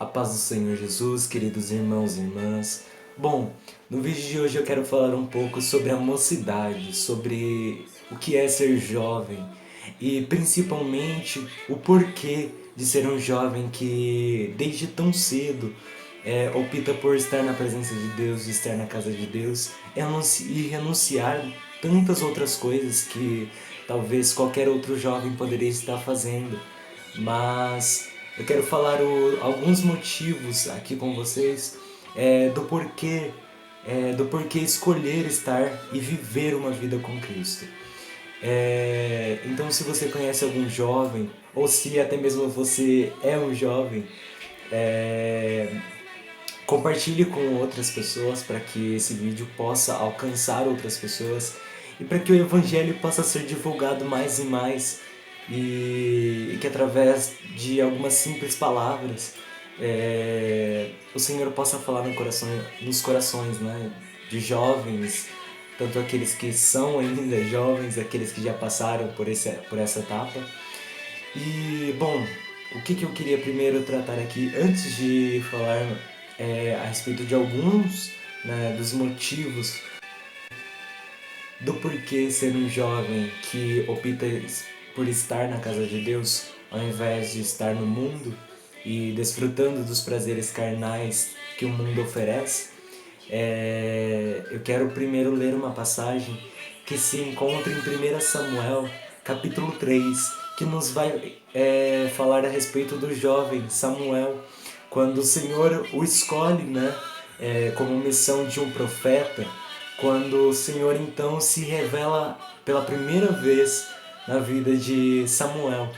A paz do Senhor Jesus, queridos irmãos e irmãs. Bom, no vídeo de hoje eu quero falar um pouco sobre a mocidade, sobre o que é ser jovem e principalmente o porquê de ser um jovem que desde tão cedo opta por estar na presença de Deus, de estar na casa de Deus e renunciar tantas outras coisas que talvez qualquer outro jovem poderia estar fazendo. Mas eu quero falar alguns motivos aqui com vocês do porquê escolher estar e viver uma vida com Cristo. Então, se você conhece algum jovem, ou se até mesmo você é um jovem, compartilhe com outras pessoas para que esse vídeo possa alcançar outras pessoas e para que o Evangelho possa ser divulgado mais e mais e que através de algumas simples palavras o Senhor possa falar nos corações, né, de jovens, tanto aqueles que são ainda jovens, aqueles que já passaram por essa etapa. E, bom, o que eu queria primeiro tratar aqui, antes de falar a respeito de alguns, né, dos motivos do porquê ser um jovem que opta por estar na casa de Deus ao invés de estar no mundo e desfrutando dos prazeres carnais que o mundo oferece. Eu quero primeiro ler uma passagem que se encontra em 1 Samuel, capítulo 3, que nos vai falar a respeito do jovem Samuel, quando o Senhor o escolhe, né, como missão de um profeta, quando o Senhor então se revela pela primeira vez na vida de Samuel.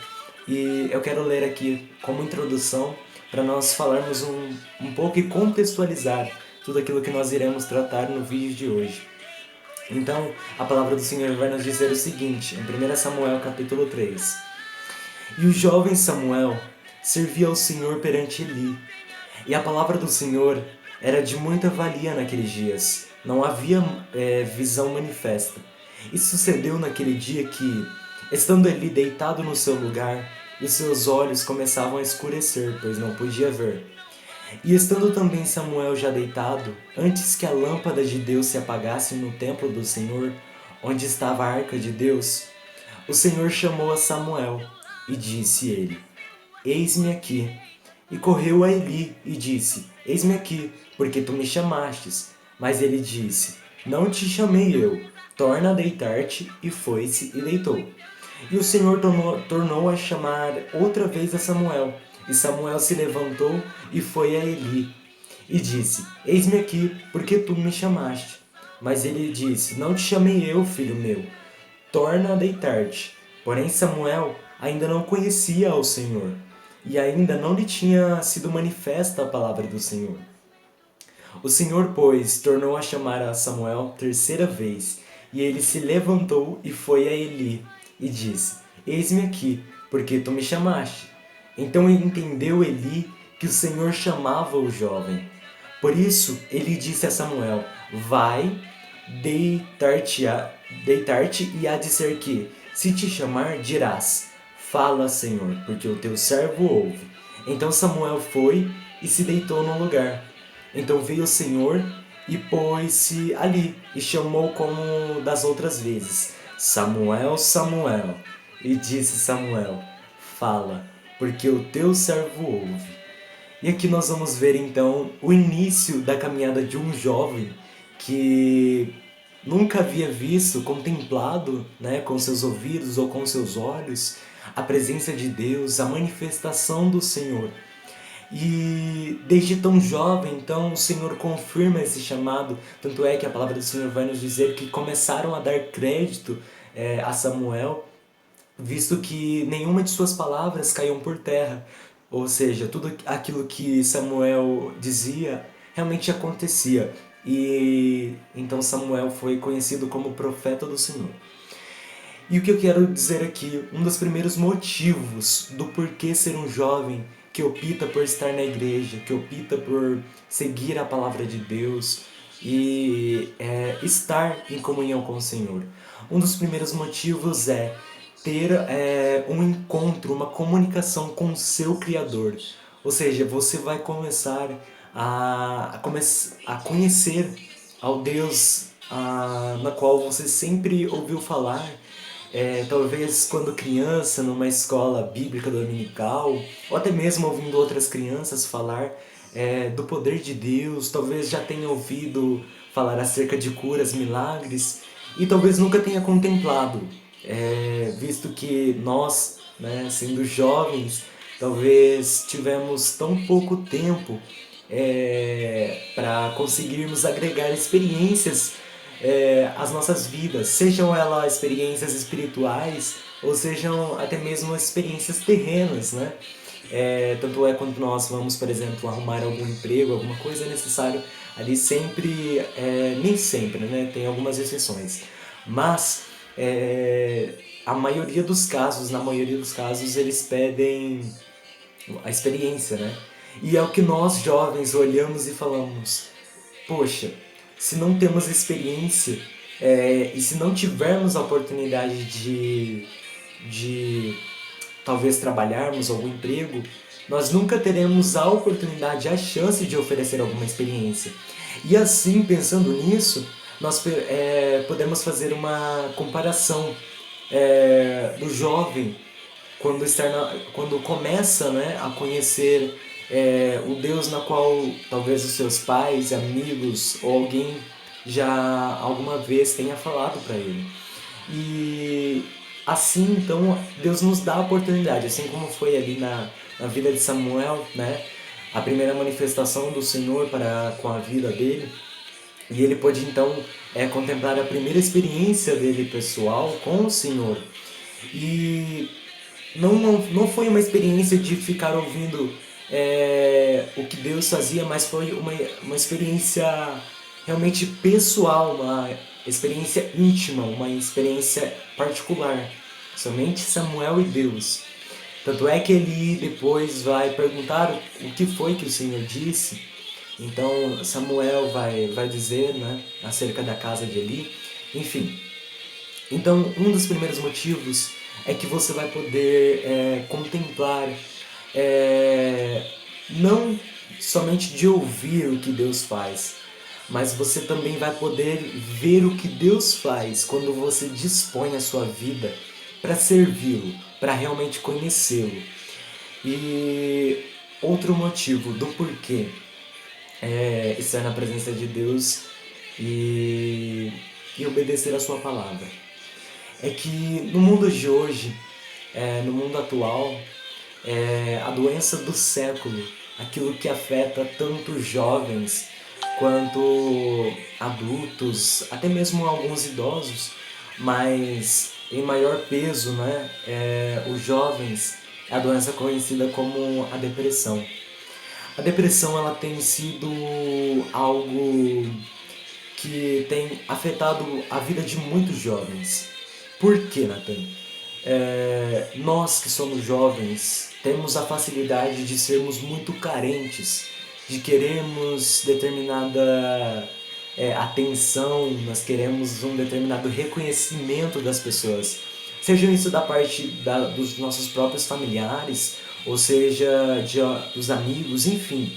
E eu quero ler aqui como introdução para nós falarmos um pouco e contextualizar tudo aquilo que nós iremos tratar no vídeo de hoje. Então, a palavra do Senhor vai nos dizer o seguinte, em 1 Samuel capítulo 3. E o jovem Samuel servia ao Senhor perante Eli, e a palavra do Senhor era de muita valia naqueles dias. Não havia visão manifesta. E sucedeu naquele dia que, estando Eli deitado no seu lugar, os seus olhos começavam a escurecer, pois não podia ver. E estando também Samuel já deitado, antes que a lâmpada de Deus se apagasse no templo do Senhor, onde estava a arca de Deus, o Senhor chamou a Samuel e disse ele: Eis-me aqui. E correu a Eli e disse: Eis-me aqui, porque tu me chamastes. Mas ele disse: Não te chamei eu, torna a deitar-te. E foi-se e deitou. E o Senhor tornou a chamar outra vez a Samuel. E Samuel se levantou e foi a Eli. E disse: Eis-me aqui, porque tu me chamaste. Mas ele disse: Não te chamei eu, filho meu, torna a deitar-te. Porém Samuel ainda não conhecia ao Senhor, e ainda não lhe tinha sido manifesta a palavra do Senhor. O Senhor, pois, tornou a chamar a Samuel terceira vez, e ele se levantou e foi a Eli, e disse: Eis-me aqui, porque tu me chamaste. Então entendeu Eli que o Senhor chamava o jovem. Por isso ele disse a Samuel: Vai, deitar-te e há de ser que, se te chamar, dirás: Fala, Senhor, porque o teu servo ouve. Então Samuel foi e se deitou no lugar. Então veio o Senhor e pôs-se ali e chamou como das outras vezes: Samuel, Samuel. E disse Samuel: Fala, porque o teu servo ouve. E aqui nós vamos ver então o início da caminhada de um jovem que nunca havia visto, contemplado, né, com seus ouvidos ou com seus olhos, a presença de Deus, a manifestação do Senhor. E desde tão jovem, então, o Senhor confirma esse chamado. Tanto é que a palavra do Senhor vai nos dizer que começaram a dar crédito a Samuel, visto que nenhuma de suas palavras caiu por terra. Ou seja, tudo aquilo que Samuel dizia realmente acontecia. E então Samuel foi conhecido como profeta do Senhor. E o que eu quero dizer aqui, um dos primeiros motivos do porquê ser um jovem que opta por estar na igreja, que opta por seguir a palavra de Deus e estar em comunhão com o Senhor. Um dos primeiros motivos é ter um encontro, uma comunicação com o seu Criador. Ou seja, você vai começar a conhecer ao Deus na qual você sempre ouviu falar, talvez quando criança, numa escola bíblica dominical, ou até mesmo ouvindo outras crianças falar do poder de Deus, talvez já tenha ouvido falar acerca de curas, milagres, e talvez nunca tenha contemplado, visto que nós, né, sendo jovens, talvez tivemos tão pouco tempo para conseguirmos agregar experiências às nossas vidas, sejam elas experiências espirituais ou sejam até mesmo experiências terrenas, né? Tanto é quando nós vamos, por exemplo, arrumar algum emprego, alguma coisa, é necessário ali sempre, nem sempre, né? Tem algumas exceções, mas a maioria dos casos, na maioria dos casos, eles pedem a experiência, né? E é o que nós jovens olhamos e falamos: poxa, se não temos experiência e se não tivermos a oportunidade de talvez trabalharmos algum emprego, nós nunca teremos a oportunidade, a chance de oferecer alguma experiência. E assim, pensando nisso, nós podemos fazer uma comparação do jovem quando começa, né, a conhecer o Deus na qual talvez os seus pais, amigos ou alguém já alguma vez tenha falado para ele. E assim, então, Deus nos dá a oportunidade, assim como foi ali na vida de Samuel, né? A primeira manifestação do Senhor com a vida dele. E ele pôde então contemplar a primeira experiência dele pessoal com o Senhor. E não foi uma experiência de ficar ouvindo o que Deus fazia, mas foi uma experiência realmente pessoal, uma experiência íntima, uma experiência particular. Somente Samuel e Deus. Tanto é que ele depois vai perguntar o que foi que o Senhor disse. Então Samuel vai dizer, né, acerca da casa de Eli. Enfim, então, um dos primeiros motivos é que você vai poder contemplar, não somente de ouvir o que Deus faz, mas você também vai poder ver o que Deus faz quando você dispõe a sua vida para servi-lo, para realmente conhecê-lo. E outro motivo do porquê estar na presença de Deus e obedecer a sua palavra é que no mundo de hoje, no mundo atual, a doença do século, aquilo que afeta tanto jovens quanto adultos, até mesmo alguns idosos, mas em maior peso, né, os jovens, é a doença conhecida como a depressão. A depressão ela tem sido algo que tem afetado a vida de muitos jovens. Por quê, Nathan? Nós que somos jovens temos a facilidade de sermos muito carentes, de queremos determinada atenção, nós queremos um determinado reconhecimento das pessoas. Seja isso da parte dos nossos próprios familiares, ou seja dos amigos, enfim.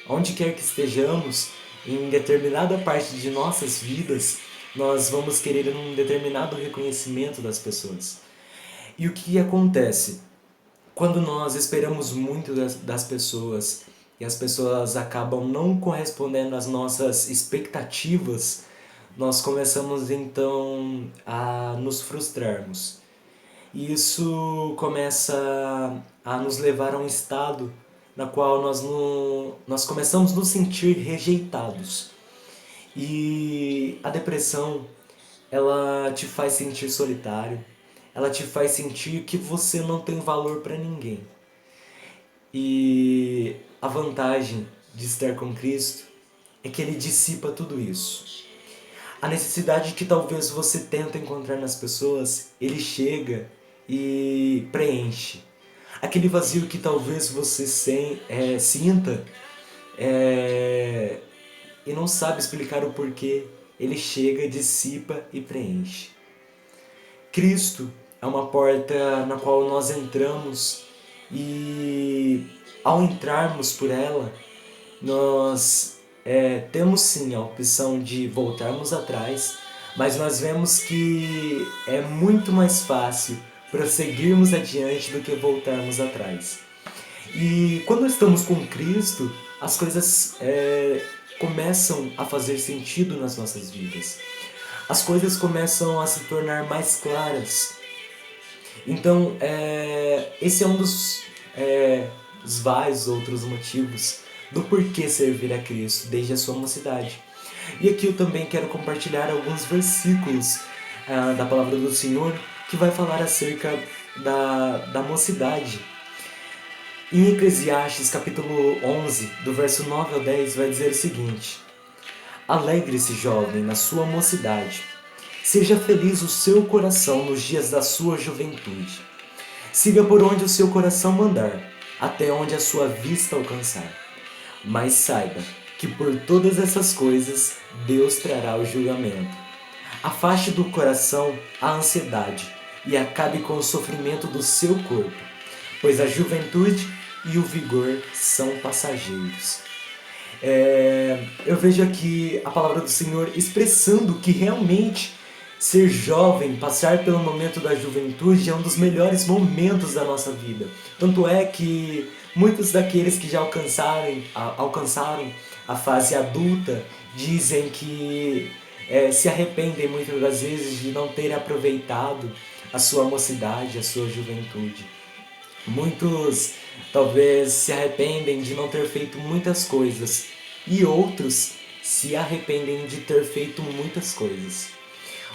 Onde quer que estejamos, em determinada parte de nossas vidas, nós vamos querer um determinado reconhecimento das pessoas. E o que acontece? Quando nós esperamos muito das pessoas e as pessoas acabam não correspondendo às nossas expectativas, nós começamos então a nos frustrarmos. E isso começa a nos levar a um estado na qual nós começamos a nos sentir rejeitados. E a depressão, ela te faz sentir solitário, ela te faz sentir que você não tem valor para ninguém. E a vantagem de estar com Cristo é que Ele dissipa tudo isso. A necessidade que talvez você tenta encontrar nas pessoas, Ele chega e preenche. Aquele vazio que talvez você sinta e não sabe explicar o porquê, Ele chega, dissipa e preenche. Cristo é uma porta na qual nós entramos e ao entrarmos por ela, nós temos sim a opção de voltarmos atrás, mas nós vemos que é muito mais fácil prosseguirmos adiante do que voltarmos atrás. E quando estamos com Cristo, as coisas começam a fazer sentido nas nossas vidas. As coisas começam a se tornar mais claras. Então, esse é um dos vários outros motivos do porquê servir a Cristo desde a sua mocidade. E aqui eu também quero compartilhar alguns versículos da Palavra do Senhor que vai falar acerca da mocidade. Em Eclesiastes capítulo 11, do verso 9 ao 10, vai dizer o seguinte: Alegre-se, jovem, na sua mocidade. Seja feliz o seu coração nos dias da sua juventude. Siga por onde o seu coração mandar, até onde a sua vista alcançar. Mas saiba que por todas essas coisas Deus trará o julgamento. Afaste do coração a ansiedade e acabe com o sofrimento do seu corpo, pois a juventude e o vigor são passageiros. Eu vejo aqui a palavra do Senhor expressando que realmente ser jovem, passar pelo momento da juventude é um dos melhores momentos da nossa vida. Tanto é que muitos daqueles que já alcançaram a fase adulta dizem que se arrependem muitas das vezes de não terem aproveitado a sua mocidade, a sua juventude. Muitos talvez se arrependem de não ter feito muitas coisas e outros se arrependem de ter feito muitas coisas.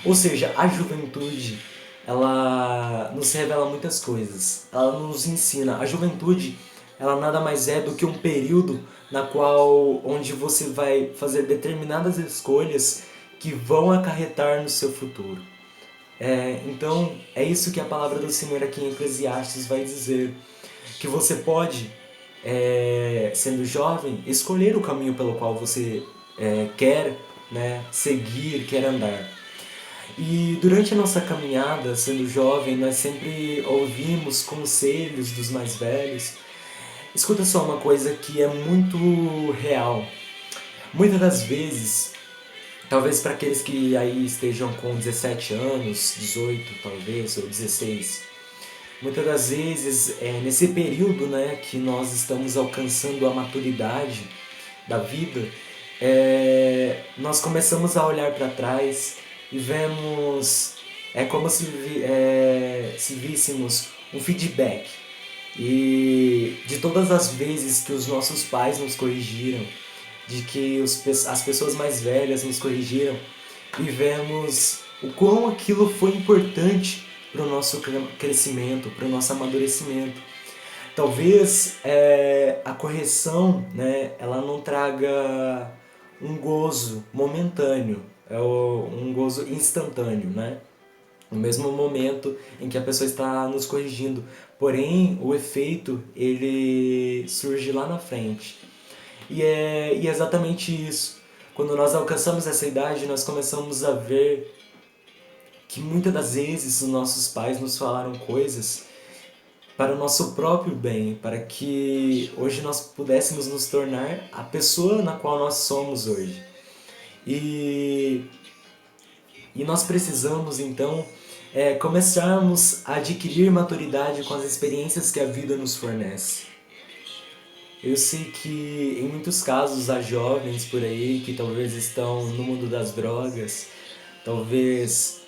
Ou seja, a juventude, ela nos revela muitas coisas, ela nos ensina. A juventude, ela nada mais é do que um período onde você vai fazer determinadas escolhas que vão acarretar no seu futuro. Então, é isso que a palavra do Senhor aqui em Eclesiastes vai dizer. Que você pode, sendo jovem, escolher o caminho pelo qual você quer seguir, quer andar. E durante a nossa caminhada, sendo jovem, nós sempre ouvimos conselhos dos mais velhos. Escuta só uma coisa que é muito real. Muitas das vezes, talvez para aqueles que aí estejam com 17 anos, 18 talvez, ou 16, muitas das vezes, nesse período que nós estamos alcançando a maturidade da vida, nós começamos a olhar para trás e vemos, como se víssemos um feedback e de todas as vezes que os nossos pais nos corrigiram, de que as pessoas mais velhas nos corrigiram, e vemos o quão aquilo foi importante para o nosso crescimento, para o nosso amadurecimento. Talvez a correção, ela não traga um gozo momentâneo, um gozo instantâneo, no mesmo momento em que a pessoa está nos corrigindo. Porém, o efeito, ele surge lá na frente. E é exatamente isso. Quando nós alcançamos essa idade, nós começamos a ver que muitas das vezes os nossos pais nos falaram coisas para o nosso próprio bem, para que hoje nós pudéssemos nos tornar a pessoa na qual nós somos hoje. E nós precisamos, então, começarmos a adquirir maturidade com as experiências que a vida nos fornece. Eu sei que em muitos casos há jovens por aí que talvez estão no mundo das drogas, talvez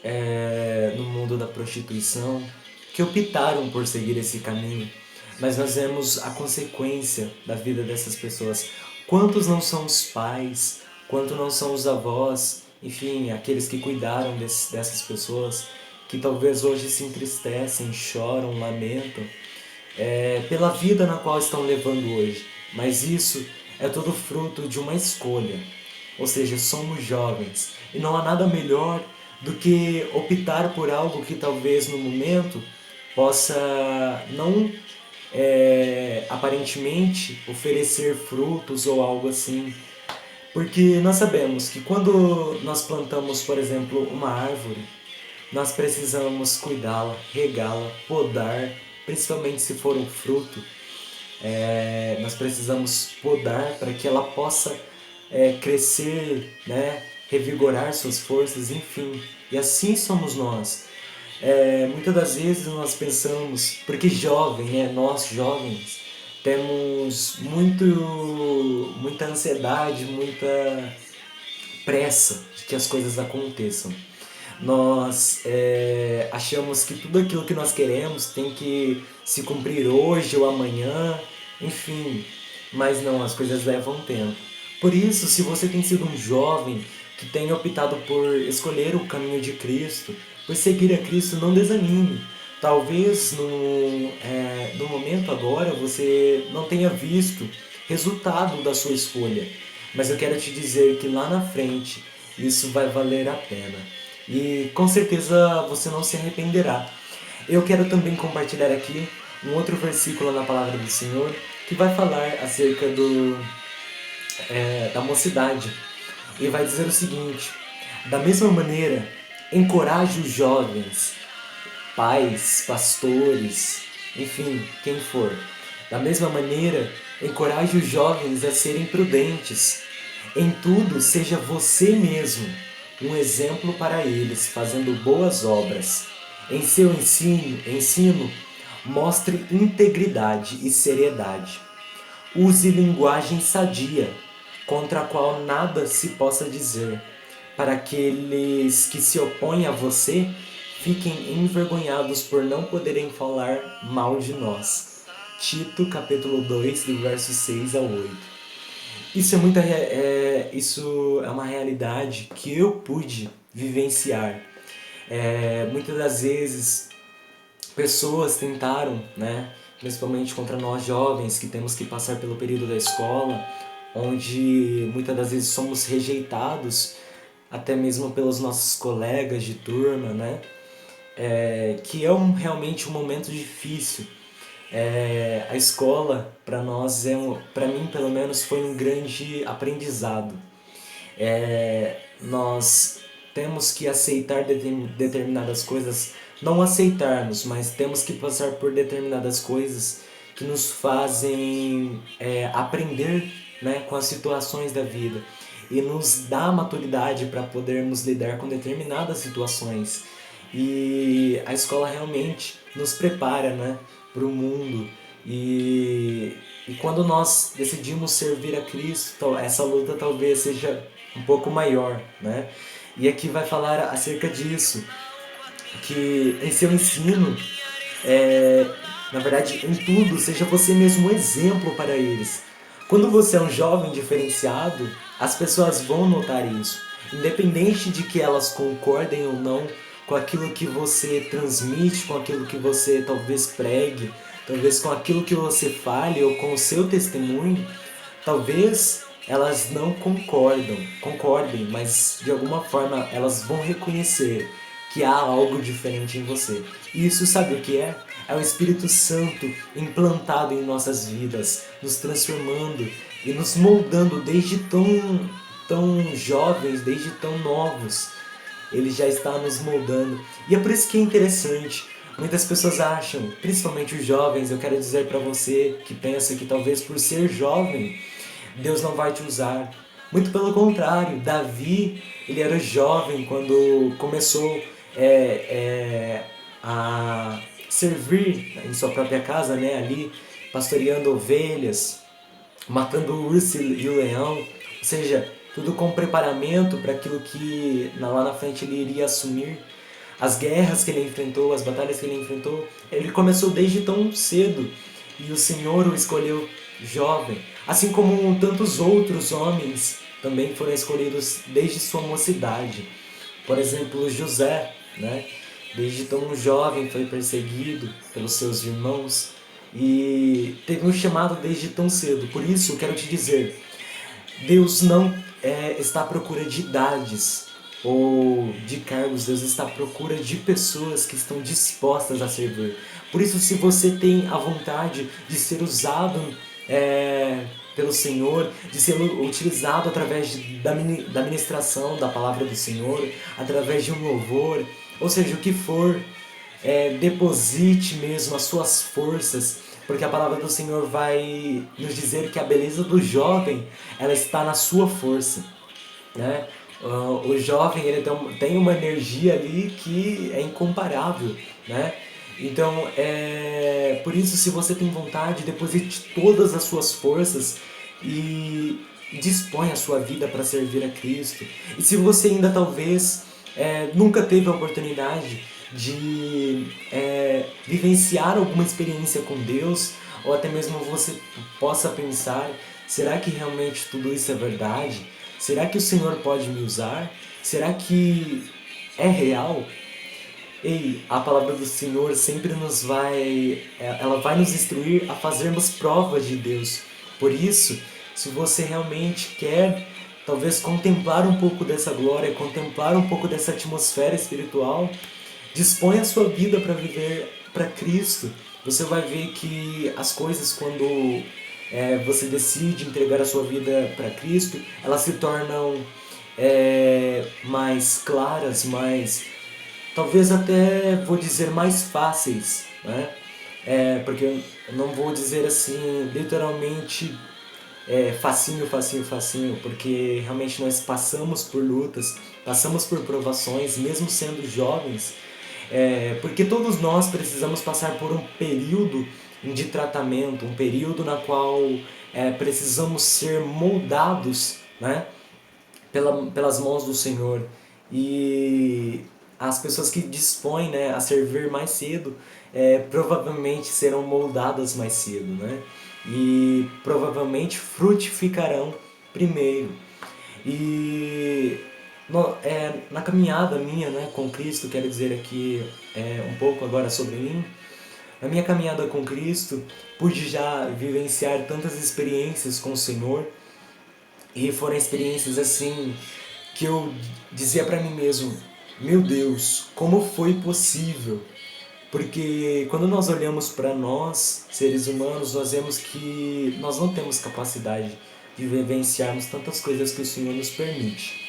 no mundo da prostituição, que optaram por seguir esse caminho, mas nós vemos a consequência da vida dessas pessoas. Quantos não são os pais, quantos não são os avós, enfim, aqueles que cuidaram dessas pessoas, que talvez hoje se entristecem, choram, lamentam, pela vida na qual estão levando hoje. Mas isso é tudo fruto de uma escolha. Ou seja, somos jovens e não há nada melhor do que optar por algo que talvez no momento possa não aparentemente oferecer frutos ou algo assim. Porque nós sabemos que quando nós plantamos, por exemplo, uma árvore, nós precisamos cuidá-la, regá-la, podar, principalmente se for um fruto. Nós precisamos podar para que ela possa crescer, né? Revigorar suas forças, enfim. E assim somos nós. Muitas das vezes nós pensamos, porque jovem, né? Nós jovens temos muita ansiedade, muita pressa de que as coisas aconteçam. Nós achamos que tudo aquilo que nós queremos tem que se cumprir hoje ou amanhã, enfim, mas não, as coisas levam tempo. Por isso, se você tem sido um jovem que tem optado por escolher o caminho de Cristo, por seguir a Cristo, não desanime. Talvez no momento agora você não tenha visto resultado da sua escolha, mas eu quero te dizer que lá na frente isso vai valer a pena. E com certeza você não se arrependerá. Eu quero também compartilhar aqui um outro versículo na palavra do Senhor que vai falar acerca da mocidade. E vai dizer o seguinte: da mesma maneira, encoraje os jovens, pais, pastores, enfim, quem for. Da mesma maneira, encoraje os jovens a serem prudentes. Em tudo, seja você mesmo um exemplo para eles, fazendo boas obras. Em seu ensino, mostre integridade e seriedade. Use linguagem sadia, contra a qual nada se possa dizer, para aqueles que se opõem a você fiquem envergonhados por não poderem falar mal de nós. Tito, capítulo 2, do verso 6 ao 8. Isso é uma realidade que eu pude vivenciar. Muitas das vezes, pessoas tentaram, né, principalmente contra nós jovens que temos que passar pelo período da escola, onde muitas das vezes somos rejeitados, até mesmo pelos nossos colegas de turma, né? Que é realmente um momento difícil. A escola, para nós, para mim pelo menos, foi um grande aprendizado. Nós temos que aceitar determinadas coisas, não aceitarmos, mas temos que passar por determinadas coisas que nos fazem aprender, né, com as situações da vida e nos dá maturidade para podermos lidar com determinadas situações. E a escola realmente nos prepara, né, para o mundo. E quando nós decidimos servir a Cristo, essa luta talvez seja um pouco maior, né? E aqui vai falar acerca disso, que em seu ensino, na verdade, em tudo, seja você mesmo um exemplo para eles. Quando você é um jovem diferenciado, as pessoas vão notar isso, independente de que elas concordem ou não com aquilo que você transmite, com aquilo que você talvez pregue, talvez com aquilo que você fale ou com o seu testemunho. Talvez elas não concordem, mas de alguma forma elas vão reconhecer que há algo diferente em você. E isso, sabe o que é? É o Espírito Santo implantado em nossas vidas, nos transformando e nos moldando desde tão jovens, desde tão novos. Ele já está nos moldando. E é por isso que é interessante. Muitas pessoas acham, principalmente os jovens, eu quero dizer para você que pensa que talvez por ser jovem, Deus não vai te usar. Muito pelo contrário, Davi, ele era jovem quando começou a servir em sua própria casa, né, ali, pastoreando ovelhas, matando o urso e o leão, ou seja, tudo com preparamento para aquilo que lá na frente ele iria assumir. As guerras que ele enfrentou, as batalhas que ele enfrentou, ele começou desde tão cedo e o Senhor o escolheu jovem, assim como tantos outros homens também foram escolhidos desde sua mocidade. Por exemplo, José, né? Desde tão jovem foi perseguido pelos seus irmãos e teve um chamado desde tão cedo. Por isso, eu quero te dizer, Deus não está à procura de idades ou de cargos, Deus está à procura de pessoas que estão dispostas a servir. Por isso, se você tem a vontade de ser usado pelo Senhor, de ser utilizado através da ministração da palavra do Senhor, através de um louvor, ou seja, o que for, deposite mesmo as suas forças, porque a palavra do Senhor vai nos dizer que a beleza do jovem, ela está na sua força, né? O jovem, ele tem uma energia ali que é incomparável, né? Então, por isso, se você tem vontade, deposite todas as suas forças e dispõe a sua vida para servir a Cristo. E se você ainda talvez nunca teve a oportunidade de vivenciar alguma experiência com Deus, ou até mesmo você possa pensar, será que realmente tudo isso é verdade? Será que o Senhor pode me usar? Será que é real? Ei, a palavra do Senhor sempre ela vai nos instruir a fazermos provas de Deus. Por isso, se você realmente quer talvez contemplar um pouco dessa glória, contemplar um pouco dessa atmosfera espiritual, dispõe a sua vida para viver para Cristo. Você vai ver que as coisas, quando você decide entregar a sua vida para Cristo, elas se tornam mais claras, mais, talvez até vou dizer mais fáceis, né? Porque eu não vou dizer assim literalmente facinho, facinho, facinho, porque realmente nós passamos por lutas, passamos por provações, mesmo sendo jovens, porque todos nós precisamos passar por um período de tratamento, um período na qual precisamos ser moldados, né, pelas mãos do Senhor. E as pessoas que dispõem, né, a servir mais cedo provavelmente serão moldadas mais cedo, né? E provavelmente frutificarão primeiro. E na caminhada minha, né, com Cristo, quero dizer aqui um pouco agora sobre mim. Na minha caminhada com Cristo, pude já vivenciar tantas experiências com o Senhor, e foram experiências assim que eu dizia para mim mesmo: meu Deus, como foi possível? Porque quando nós olhamos para nós, seres humanos, nós vemos que nós não temos capacidade de vivenciarmos tantas coisas que o Senhor nos permite.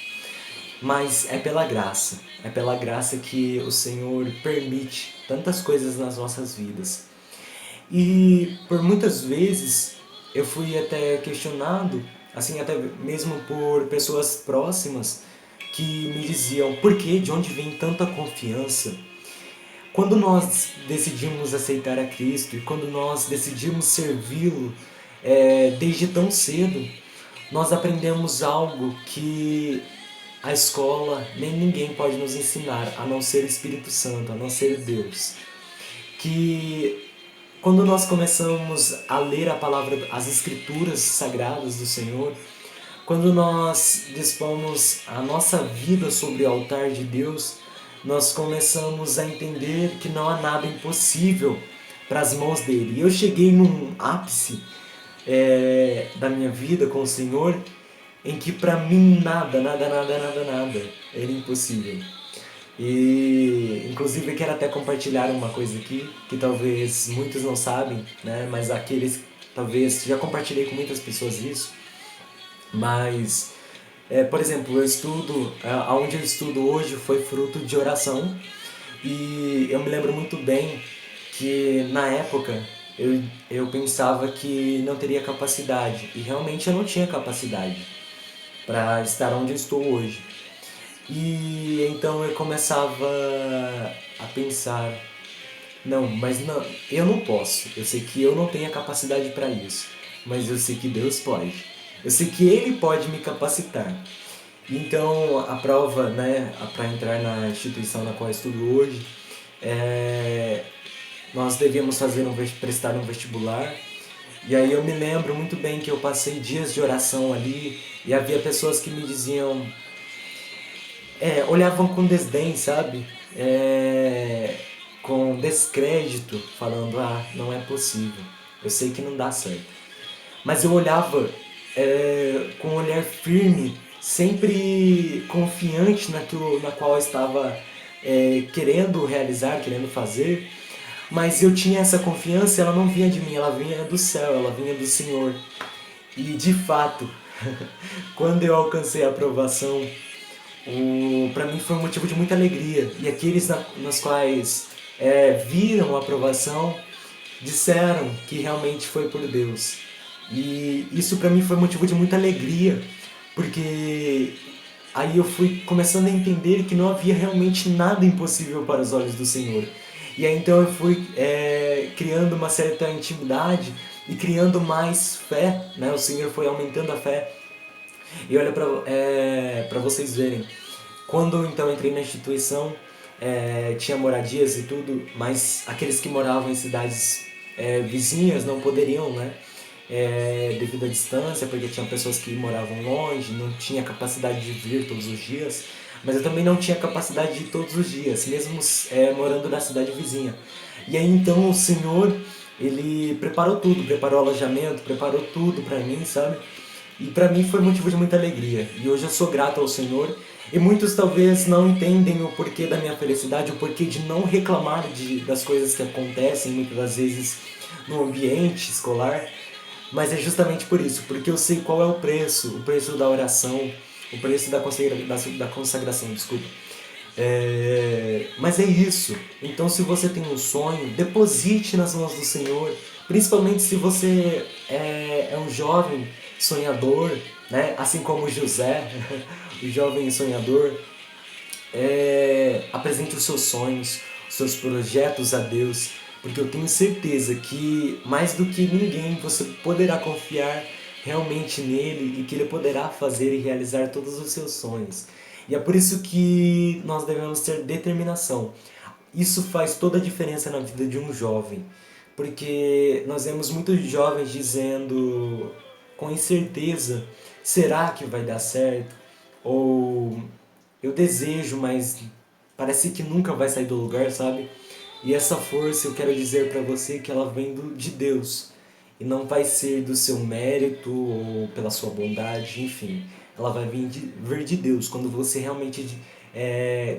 Mas é pela graça que o Senhor permite tantas coisas nas nossas vidas. E por muitas vezes eu fui até questionado, assim, até mesmo por pessoas próximas que me diziam: por que, de onde vem tanta confiança? Quando nós decidimos aceitar a Cristo e quando nós decidimos servi-lo desde tão cedo, nós aprendemos algo que a escola nem ninguém pode nos ensinar, a não ser o Espírito Santo, a não ser Deus. Que quando nós começamos a ler a palavra, as escrituras sagradas do Senhor, quando nós dispomos a nossa vida sobre o altar de Deus, nós começamos a entender que não há nada impossível para as mãos dele. E eu cheguei num ápice da minha vida com o Senhor, em que para mim nada era impossível. E inclusive eu quero até compartilhar uma coisa aqui, que talvez muitos não sabem, né? Mas aqueles, talvez, já compartilhei com muitas pessoas isso, mas por exemplo, eu estudo, aonde eu estudo hoje foi fruto de oração, e eu me lembro muito bem que na época eu pensava que não teria capacidade, e realmente eu não tinha capacidade para estar onde eu estou hoje. E então eu começava a pensar: não, mas não, eu não posso, eu sei que eu não tenho a capacidade para isso, mas eu sei que Deus pode. Eu sei que Ele pode me capacitar. Então, a prova, né, para entrar na instituição na qual eu estudo hoje, nós devíamos prestar um vestibular. E aí eu me lembro muito bem que eu passei dias de oração ali, e havia pessoas que me diziam, olhavam com desdém, sabe? Com descrédito, falando: ah, não é possível, eu sei que não dá certo. Mas eu olhava com um olhar firme, sempre confiante naquilo na qual eu estava querendo realizar, querendo fazer. Mas eu tinha essa confiança, ela não vinha de mim, ela vinha do céu, ela vinha do Senhor. E de fato, quando eu alcancei a aprovação, para mim foi um motivo de muita alegria. E aqueles nos quais viram a aprovação disseram que realmente foi por Deus. E isso para mim foi motivo de muita alegria, porque aí eu fui começando a entender que não havia realmente nada impossível para os olhos do Senhor. E aí então eu fui criando uma certa intimidade e criando mais fé, né? O Senhor foi aumentando a fé. E olha para vocês verem, quando então entrei na instituição, tinha moradias e tudo, mas aqueles que moravam em cidades vizinhas não poderiam, né? Devido à distância, porque tinha pessoas que moravam longe, não tinha capacidade de vir todos os dias, mas eu também não tinha capacidade de ir todos os dias, mesmo morando na cidade vizinha. E aí então o Senhor, Ele preparou tudo, preparou alojamento, preparou tudo pra mim, sabe? E pra mim foi motivo de muita alegria. E hoje eu sou grato ao Senhor. E muitos talvez não entendem o porquê da minha felicidade, o porquê de não reclamar das coisas que acontecem muitas das vezes no ambiente escolar. Mas é justamente por isso, porque eu sei qual é o preço da oração, o preço da consagração, desculpa. Mas é isso. Então, se você tem um sonho, deposite nas mãos do Senhor. Principalmente se você é um jovem sonhador, né? Assim como José, o jovem sonhador. Apresente os seus sonhos, os seus projetos a Deus, porque eu tenho certeza que mais do que ninguém você poderá confiar realmente nele e que ele poderá fazer e realizar todos os seus sonhos. E é por isso que nós devemos ter determinação. Isso faz toda a diferença na vida de um jovem, porque nós vemos muitos jovens dizendo com incerteza: será que vai dar certo? Ou eu desejo, mas parece que nunca vai sair do lugar, sabe? E essa força eu quero dizer pra você que ela vem de Deus. E não vai ser do seu mérito ou pela sua bondade, enfim. Ela vai vir de Deus quando você realmente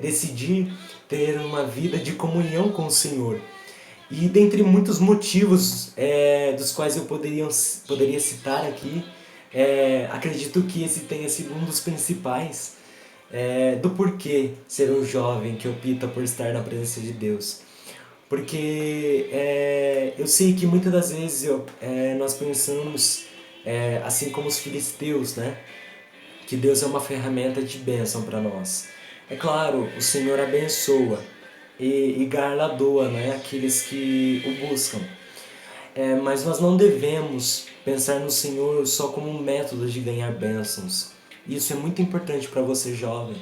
decidir ter uma vida de comunhão com o Senhor. E dentre muitos motivos dos quais eu poderia citar aqui, acredito que esse tenha sido um dos principais do porquê ser um jovem que opta por estar na presença de Deus. Porque eu sei que muitas das vezes nós pensamos, assim como os filisteus, né? Que Deus é uma ferramenta de bênção para nós. É claro, o Senhor abençoa e galardoa, né, aqueles que o buscam. Mas nós não devemos pensar no Senhor só como um método de ganhar bênçãos. Isso é muito importante para você, jovem.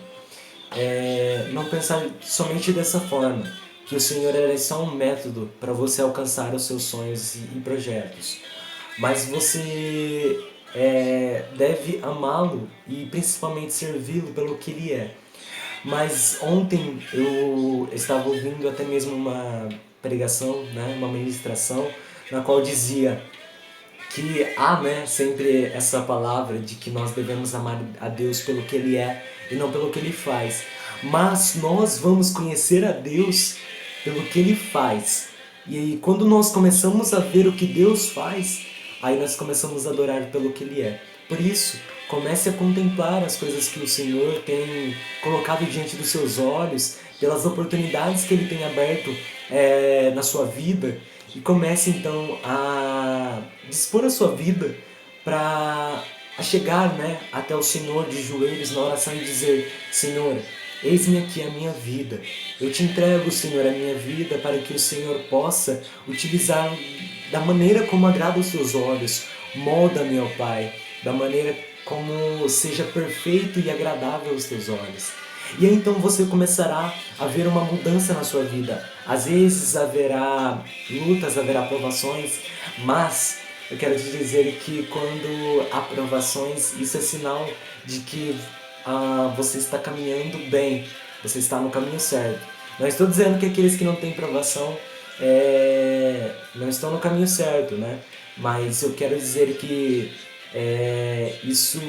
Não pensar somente dessa forma, que o Senhor é só um método para você alcançar os seus sonhos e projetos. Mas você deve amá-lo e principalmente servi-lo pelo que ele é. Mas ontem eu estava ouvindo até mesmo uma pregação, né, uma ministração, na qual dizia que há, né, sempre essa palavra de que nós devemos amar a Deus pelo que Ele é e não pelo que Ele faz. Mas nós vamos conhecer a Deus pelo que Ele faz. E aí, quando nós começamos a ver o que Deus faz, aí nós começamos a adorar pelo que Ele é. Por isso, comece a contemplar as coisas que o Senhor tem colocado diante dos seus olhos, pelas oportunidades que Ele tem aberto na sua vida, e comece então a dispor a sua vida para chegar, né, até o Senhor de joelhos na oração e dizer: Senhor, eis-me aqui a minha vida. Eu te entrego, Senhor, a minha vida para que o Senhor possa utilizar da maneira como agrada aos teus olhos. Molda-me, ó Pai, da maneira como seja perfeito e agradável aos teus olhos. E aí então você começará a ver uma mudança na sua vida. Às vezes haverá lutas, haverá provações, mas eu quero te dizer que quando há provações, isso é sinal de que você está caminhando bem, você está no caminho certo. Não estou dizendo que aqueles que não têm provação não estão no caminho certo, né? Mas eu quero dizer que isso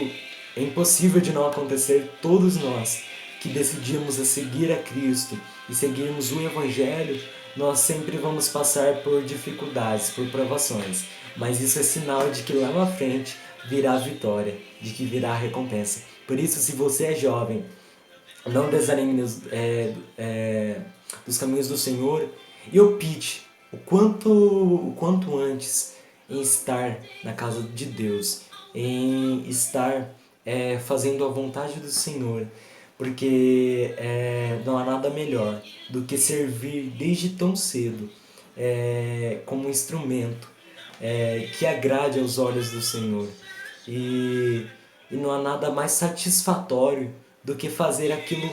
é impossível de não acontecer. Todos nós que decidimos a seguir a Cristo e seguirmos o Evangelho, nós sempre vamos passar por dificuldades, por provações. Mas isso é sinal de que lá na frente virá a vitória, de que virá a recompensa. Por isso, se você é jovem, não desanime dos caminhos do Senhor e opte o quanto antes em estar na casa de Deus, em estar fazendo a vontade do Senhor, porque não há nada melhor do que servir desde tão cedo como um instrumento que agrade aos olhos do Senhor. E não há nada mais satisfatório do que fazer aquilo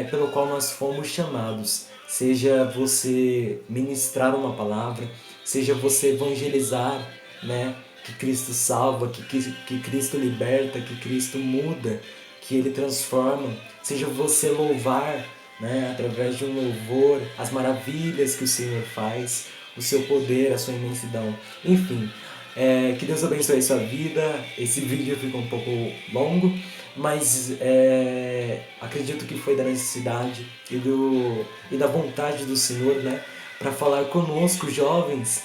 pelo qual nós fomos chamados. Seja você ministrar uma palavra, seja você evangelizar, né? Que Cristo salva, que Cristo liberta, que Cristo muda, que Ele transforma. Seja você louvar, né? Através de um louvor, as maravilhas que o Senhor faz, o seu poder, a sua imensidão. Enfim, que Deus abençoe a sua vida. Esse vídeo ficou um pouco longo, mas acredito que foi da necessidade e da vontade do Senhor, né, para falar conosco, jovens,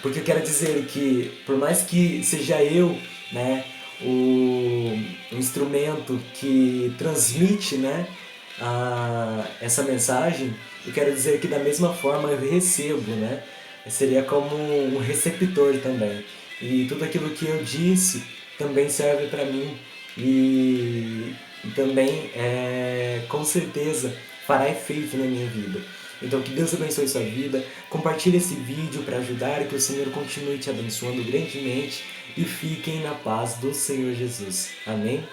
porque eu quero dizer que, por mais que seja eu, né, o instrumento que transmite, né, essa mensagem, eu quero dizer que da mesma forma eu recebo, né? Seria como um receptor também. E tudo aquilo que eu disse também serve para mim e também com certeza fará efeito na minha vida. Então que Deus abençoe sua vida, compartilhe esse vídeo para ajudar, que o Senhor continue te abençoando grandemente e fiquem na paz do Senhor Jesus. Amém?